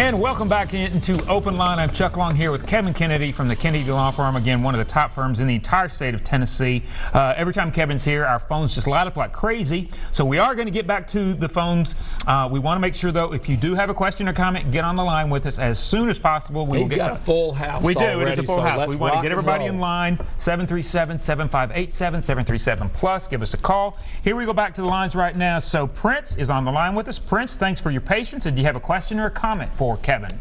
And welcome back into Open Line. I'm Chuck Long here with Kevin Kennedy from the Kennedy Law Firm. Again, one of the top firms in the entire state of Tennessee. Every time Kevin's here, our phones just light up like crazy. So we are going to get back to the phones. We want to make sure, though, if you do have a question or comment, get on the line with us as soon as possible. He's got a full house. We do. Already, it is a full house. We want to get everybody in line. 737-7587, 737+. Give us a call. Here we go back to the lines right now. So Prince is on the line with us. Prince, thanks for your patience. And do you have a question or a comment for Kevin?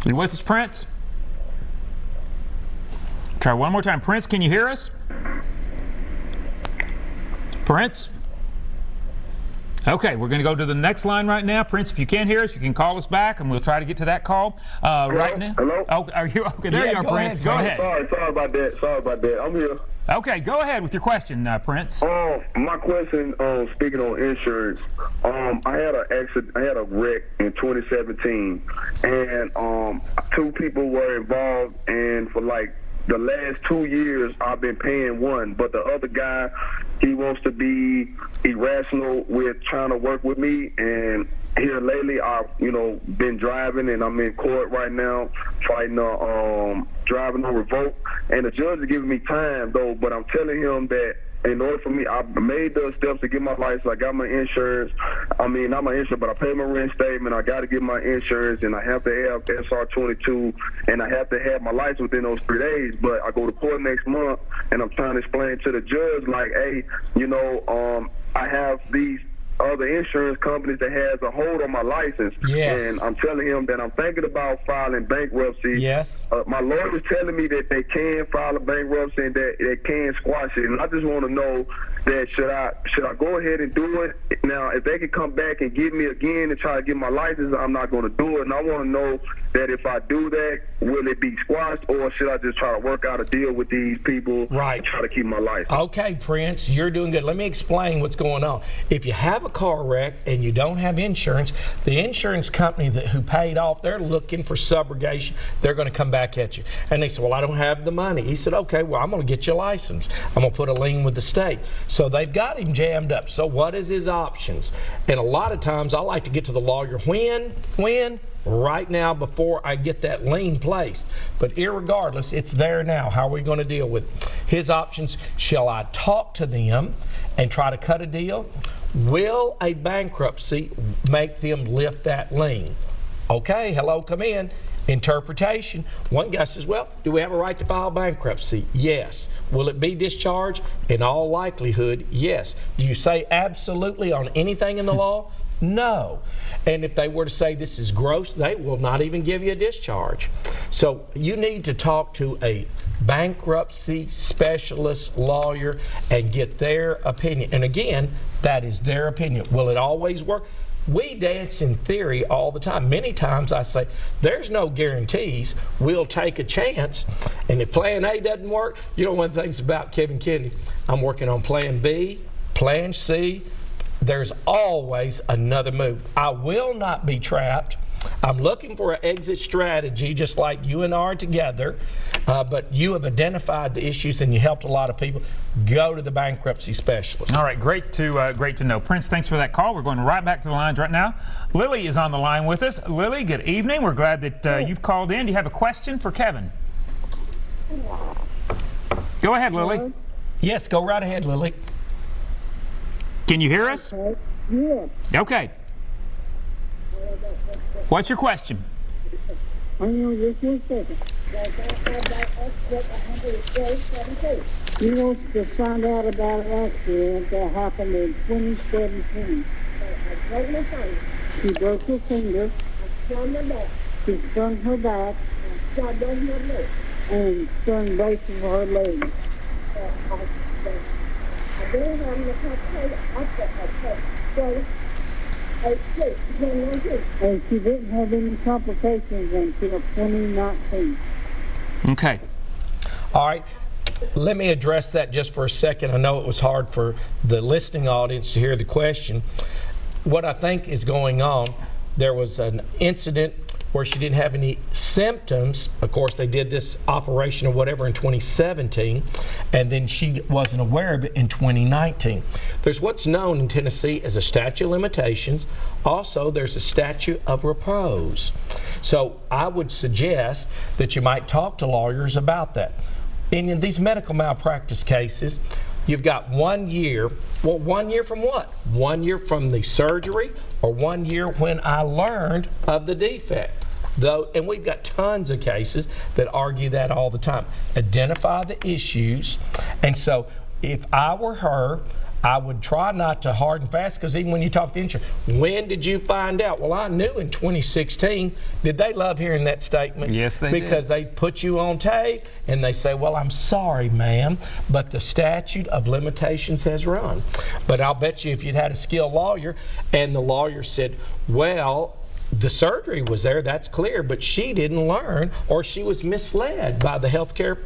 You with us, Prince? Try one more time. Prince, can you hear us? Prince? Okay, we're going to go to the next line right now. Prince, if you can't hear us, you can call us back, and we'll try to get to that call right now. Hello? Oh, are you okay? There you are, Prince. Go ahead. Sorry about that. I'm here. Okay, go ahead with your question, Prince. My question, speaking on insurance, I had an accident. I had a wreck in 2017, and two people were involved, and for like the last 2 years, I've been paying one, but the other guy, he wants to be irrational with trying to work with me, and here lately, I've, been driving, and I'm in court right now fighting driving on revoke, and the judge is giving me time, though, but I'm telling him that in order for me, I made the steps to get my license. I got my insurance. I mean, not my insurance, but I paid my reinstatement. I got to get my insurance, and I have to have SR22, and I have to have my license within those 3 days. But I go to court next month, and I'm trying to explain to the judge, like, hey, I have these other insurance companies that has a hold on my license. Yes. And I'm telling him that I'm thinking about filing bankruptcy. Yes. My lawyer's telling me that they can file a bankruptcy and that they can squash it. And I just want to know that should I go ahead and do it? Now, if they can come back and get me again and try to get my license, I'm not going to do it. And I want to know that if I do that, will it be squashed, or should I just try to work out a deal with these people and try to keep my license? Okay, Prince, you're doing good. Let me explain what's going on. If you have a car wreck and you don't have insurance, the insurance company who paid off, they're looking for subrogation. They're going to come back at you. And they said, well, I don't have the money. He said, okay, well, I'm going to get you a license. I'm going to put a lien with the state. So they've got him jammed up. So what is his options? And a lot of times I like to get to the lawyer when? Right now before I get that lien placed. But irregardless, it's there now. How are we going to deal with it? His options? Shall I talk to them and try to cut a deal? Will a bankruptcy make them lift that lien? Okay, hello, come in. Interpretation. One guy says, well, do we have a right to file bankruptcy? Yes. Will it be discharged? In all likelihood, yes. Do you say absolutely on anything in the law? No. And if they were to say this is gross, they will not even give you a discharge. So you need to talk to a bankruptcy specialist lawyer and get their opinion. And again, that is their opinion. Will it always work? We dance in theory all the time. Many times I say, there's no guarantees. We'll take a chance. And if plan A doesn't work, one of the things about Kevin Kennedy, I'm working on plan B, plan C. There's always another move. I will not be trapped. I'm looking for an exit strategy, just like you and I are together, but you have identified the issues and you helped a lot of people. Go to the bankruptcy specialist. All right, great to know. Prince, thanks for that call. We're going right back to the lines right now. Lily is on the line with us. Lily, good evening. We're glad that you've called in. Do you have a question for Kevin? Go ahead, Lily. Yes, go right ahead, Lily. Can you hear us? Yeah. Okay. What's your question? Hang on just 1 second. He wants to find out about an accident that happened in 2017. She broke her finger. She sprung her back. And sprung both of her legs. And she didn't have any complications until 2019. Okay. All right. Let me address that just for a second. I know it was hard for the listening audience to hear the question. What I think is going on, there was an incident where she didn't have any symptoms. Of course, they did this operation or whatever in 2017, and then she wasn't aware of it in 2019. There's what's known in Tennessee as a statute of limitations. Also, there's a statute of repose. So I would suggest that you might talk to lawyers about that. In these medical malpractice cases, you've got 1 year. Well, 1 year from what? 1 year from the surgery, or 1 year when I learned of the defect. And we've got tons of cases that argue that all the time. Identify the issues. And so if I were her, I would try not to hard and fast, because even when you talk to insurance, when did you find out? Well, I knew in 2016. Did they love hearing that statement? Yes, they Because they put you on tape and they say, well, I'm sorry, ma'am, but the statute of limitations has run. But I'll bet you if you'd had a skilled lawyer and the lawyer said, well, the surgery was there, that's clear, but she didn't learn, or she was misled by the healthcare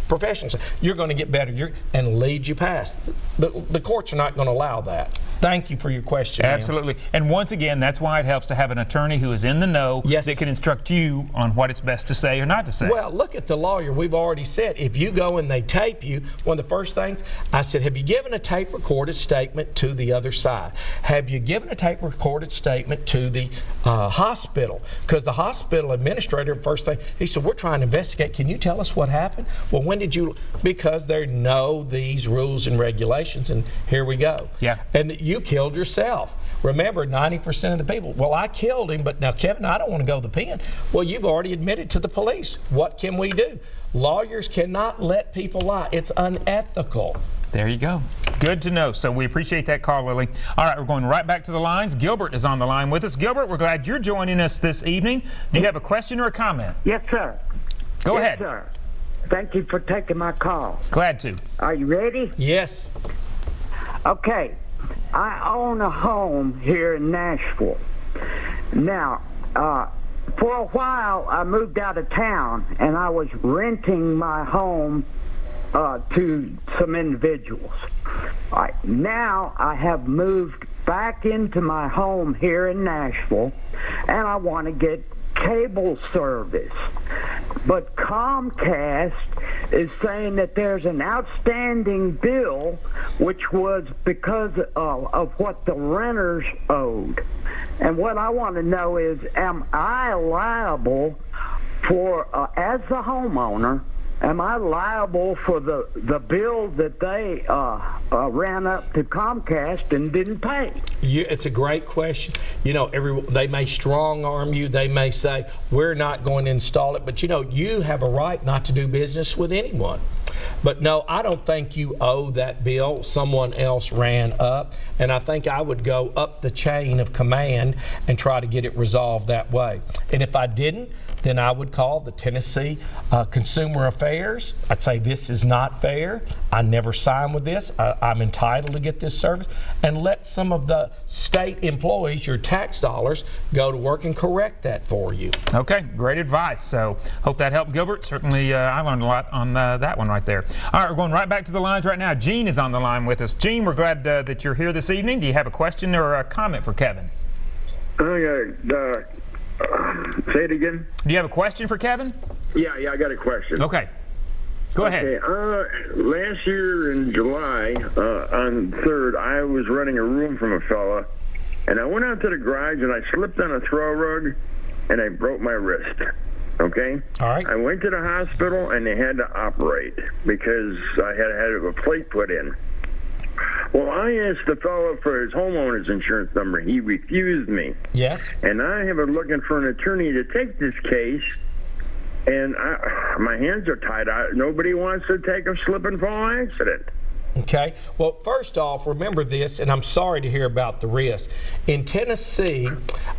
professionals, you're going to get better and lead you past. The courts are not going to allow that. Thank you for your question. Absolutely. And once again, that's why it helps to have an attorney who is in the know, yes, that can instruct you on what it's best to say or not to say. Well, look at the lawyer. We've already said, if you go and they tape you, one of the first things I said, have you given a tape recorded statement to the other side? Have you given a tape recorded statement to the hospital? Because the hospital administrator, first thing, he said, we're trying to investigate. Can you tell us what happened? Well, when did you? Because they know these rules and regulations, and here we go. Yeah. And you killed yourself. Remember, 90% of the people, well, I killed him, but now, Kevin, I don't want to go to the pen. Well, you've already admitted to the police. What can we do? Lawyers cannot let people lie. It's unethical. There you go. Good to know. So we appreciate that call, Lily. All right, we're going right back to the lines. Gilbert is on the line with us. Gilbert, we're glad you're joining us this evening. Do you have a question or a comment? Yes, sir. Go ahead. Yes, sir. Thank you for taking my call. Glad to. Are you ready? Yes. Okay. I own a home here in Nashville. Now, for a while, I moved out of town, and I was renting my home to some individuals. All right. Now, I have moved back into my home here in Nashville, and I want to get cable service. But Comcast is saying that there's an outstanding bill, which was because of what the renters owed. And what I want to know is, am I liable for, as the homeowner, am I liable for the bill that they ran up to Comcast and didn't pay? It's a great question. You know, they may strong arm you. They may say, we're not going to install it. But, you know, you have a right not to do business with anyone. But no, I don't think you owe that bill. Someone else ran up. And I think I would go up the chain of command and try to get it resolved that way. And if I didn't, then I would call the Tennessee Consumer Affairs. I'd say, this is not fair. I never signed with this. I'm entitled to get this service. And let some of the state employees, your tax dollars, go to work and correct that for you. Okay, great advice. So hope that helped, Gilbert. Certainly I learned a lot on that one right there. All right, we're going right back to the lines right now. Gene is on the line with us. Gene, we're glad that you're here this evening. Do you have a question or a comment for Kevin? Say it again. Do you have a question for Kevin? Yeah, I got a question. Okay. Go ahead. Okay. Last year in July, on 3rd, I was renting a room from a fella, and I went out to the garage and I slipped on a throw rug and I broke my wrist. Okay? All right. I went to the hospital and they had to operate because I had a plate put in. Well, I asked the fellow for his homeowner's insurance number. He refused me. Yes. And I have been looking for an attorney to take this case, and my hands are tied. Nobody wants to take a slip and fall accident. Okay. Well, first off, remember this, and I'm sorry to hear about the risk. In Tennessee,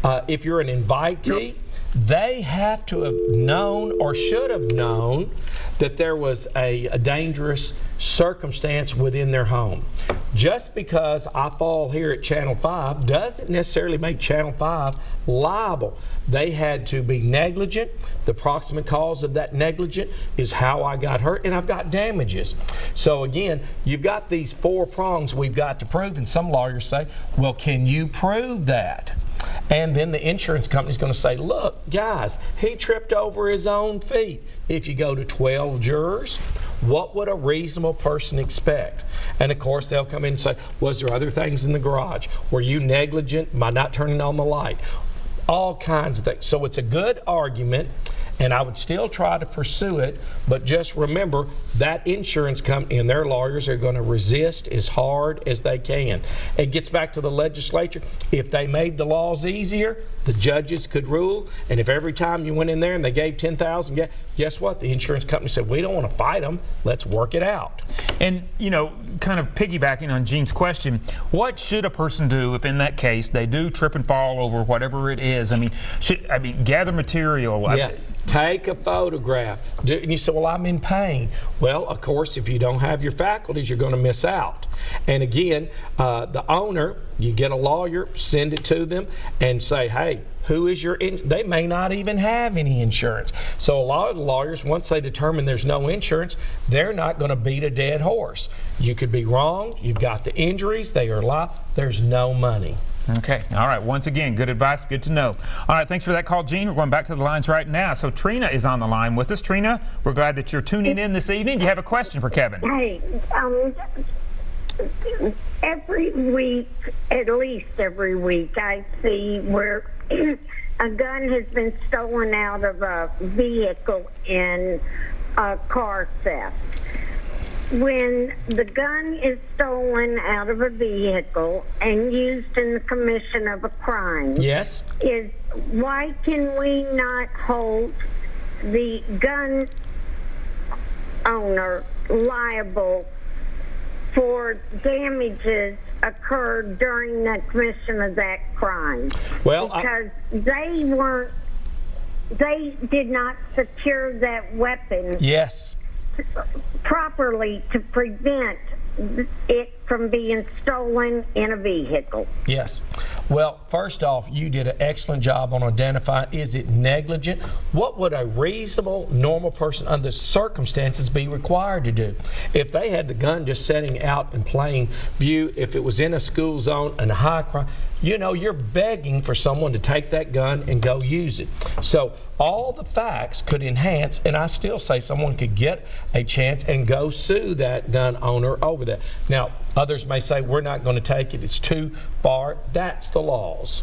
if you're an invitee, they have to have known or should have known that there was a dangerous circumstance within their home. Just because I fall here at Channel 5 doesn't necessarily make Channel 5 liable. They had to be negligent. The proximate cause of that negligent is how I got hurt, and I've got damages. So again, you've got these 4 prongs we've got to prove, and some lawyers say, well, can you prove that? And then the insurance company's going to say, look, guys, he tripped over his own feet. If you go to 12 jurors, what would a reasonable person expect? And of course, they'll come in and say, was there other things in the garage? Were you negligent by not turning on the light? All kinds of things. So it's a good argument, and I would still try to pursue it, but just remember that insurance company and their lawyers are going to resist as hard as they can. It gets back to the legislature. If they made the laws easier, the judges could rule, and if every time you went in there and they gave $10,000, guess what? The insurance company said, we don't want to fight them. Let's work it out. And, you know, kind of piggybacking on Gene's question, what should a person do if in that case they do trip and fall over whatever it is? I mean, gather material. Yeah. Take a photograph. And you say, well, I'm in pain. Well, of course, if you don't have your faculties, you're going to miss out. And again, the owner, you get a lawyer, send it to them, and say, hey, who is your they may not even have any insurance. So a lot of the lawyers, once they determine there's no insurance, they're not going to beat a dead horse. You could be wrong. You've got the injuries. They are live. There's no money. Okay. All right. Once again, good advice. Good to know. All right. Thanks for that call, Gene. We're going back to the lines right now. So Trina is on the line with us. Trina, we're glad that you're tuning in this evening. Do you have a question for Kevin? Hey, every week, at least every week, I see where a gun has been stolen out of a vehicle in a car theft. When the gun is stolen out of a vehicle and used in the commission of a crime, yes, why can we not hold the gun owner liable for damages occurred during the commission of that crime? Well, because they did not secure that weapon. Yes. Properly to prevent it from being stolen in a vehicle. Yes. Well, first off, you did an excellent job on identifying, is it negligent? What would a reasonable, normal person under circumstances be required to do? If they had the gun just sitting out in plain view, if it was in a school zone and a high crime, you know, you're begging for someone to take that gun and go use it. So all the facts could enhance, and I still say someone could get a chance and go sue that gun owner over that. Now, others may say, we're not going to take it, it's too far. That's the laws.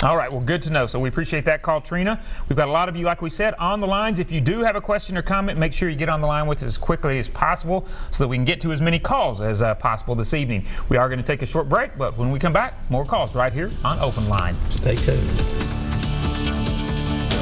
All right, well, good to know. So we appreciate that call, Trina. We've got a lot of you, like we said, on the lines. If you do have a question or comment, make sure you get on the line with us as quickly as possible so that we can get to as many calls as possible this evening. We are going to take a short break, but when we come back, more calls right here on Open Line. Stay tuned.